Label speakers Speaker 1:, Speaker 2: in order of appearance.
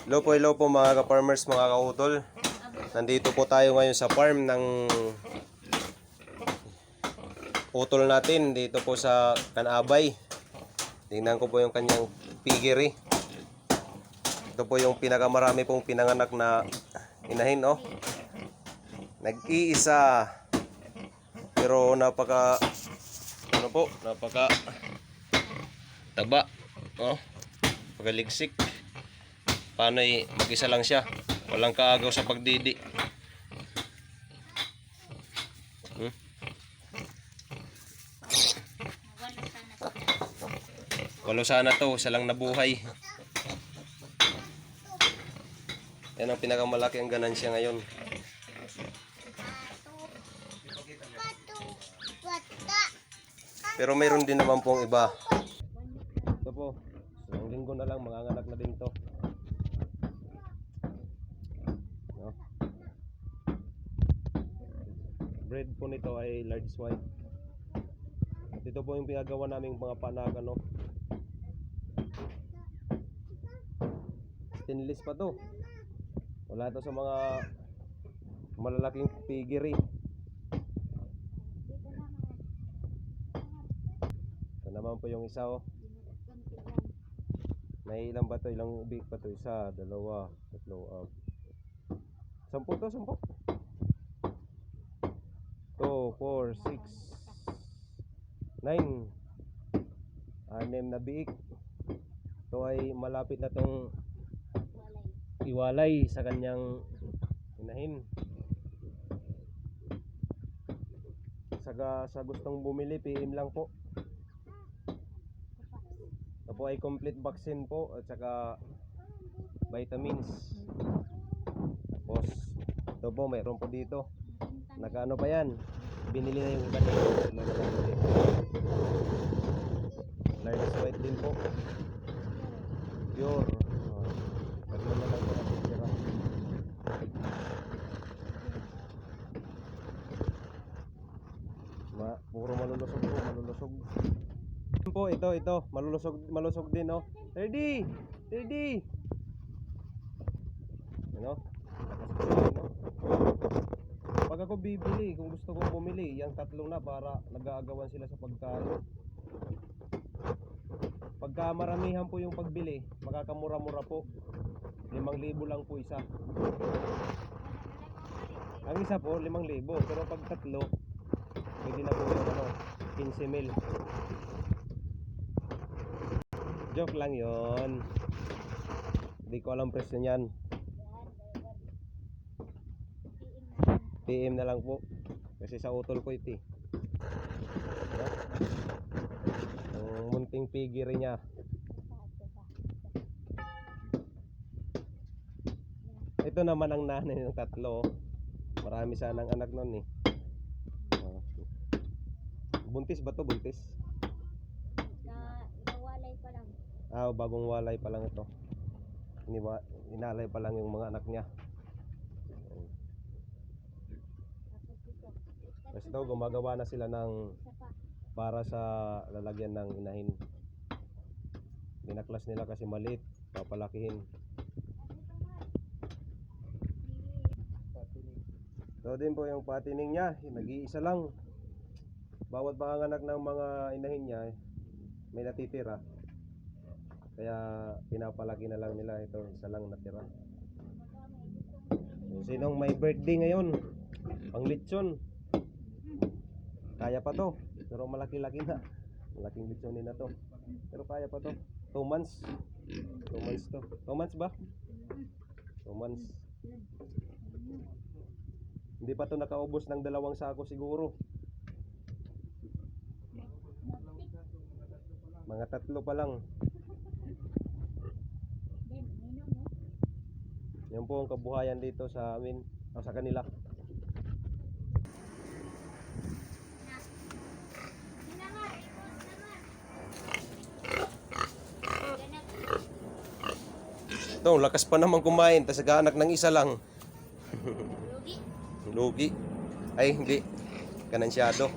Speaker 1: Hello po mga ka-farmers, mga kautol. Nandito po tayo ngayon sa farm ng utol natin dito po sa Canabay. Tingnan ko po yung kanyang piggery. Ito po yung pinakamarami pong pinanganak na inahin, oh. Nag-iisa. Pero napaka taba, oh. Pagaligsik. Paano mag-isa lang siya? Walang kaagaw sa pagdidi. Walo sana to, isa lang nabuhay. Yan ang pinakamalaki ang ganansya ngayon. Pero mayroon din naman pong iba. Ito po, isang linggo na lang manganganak na din to. No? Breed po nito ay large white. At ito po yung pinagawa naming mga panakan, no? Stainless pa to. Wala to sa mga malalaking piggery. Ito naman po yung isa, oh. May ilang ba to? Ilang ubik pa to? Isa, dalawa, tatlo, 10 to, 10. 2, 4, 6, 9. 6 na biik. Ito ay malapit na tong iwalay sa kanyang inahin. Sa gustong bumili, PM lang po. Ito po ay complete vaccine po at saka vitamins. Tapos ito po, mayroon po dito. Nakaano pa yan? Binili na yung iba dito. Large white din po. Pure. Tatlo na lang po natin tira. Puro malulusog po, malulusog. Po, ito, malusog din, oh. Ready! Ano? Pag ako bibili, kung gusto kong bumili, yung tatlong na para nag-aagawan sila sa pagkain. Pagka maramihan po yung pagbili, makakamura-mura po. 5,000 lang po isa. Ang isa po 5,000, pero pag tatlo, pwede na po yung 15,000. Joke lang yon. Hindi ko alam presyo niyan. PM na lang po. Kasi sa utol ko ito, ang munting piggery niya. Ito naman ang nanay ng tatlo. Marami sanang anak nun, eh. Buntis ba to? Buntis?
Speaker 2: Walay pa lang.
Speaker 1: Bagong walay pa lang ito. Inalay pa lang yung mga anak niya. Tapos ito, gumagawa na sila ng para sa lalagyan ng inahin. Binaklas nila kasi maliit, papalakihin. Ito din po yung patining niya, nag-iisa lang. Bawat panganak ng mga inahin niya, may natitira. Kaya pinapalaki na lang nila. Ito, isa lang natira. Sinong may birthday ngayon, pang lechon, kaya pa to. Pero malaki-laki na. Malaking lechonin na to. Pero kaya pa to. 2 months. 2 months to. 2 months ba? 2 months. Hindi pa to nakaubos ng 2 sako siguro. Mga 3 pa lang. Yan po ang kabuhayan dito sa amin, o sa kanila. Ito, lakas pa naman kumain, tas nag-aanak ng isa lang. Lugi. Ay, hindi. Ganansyado.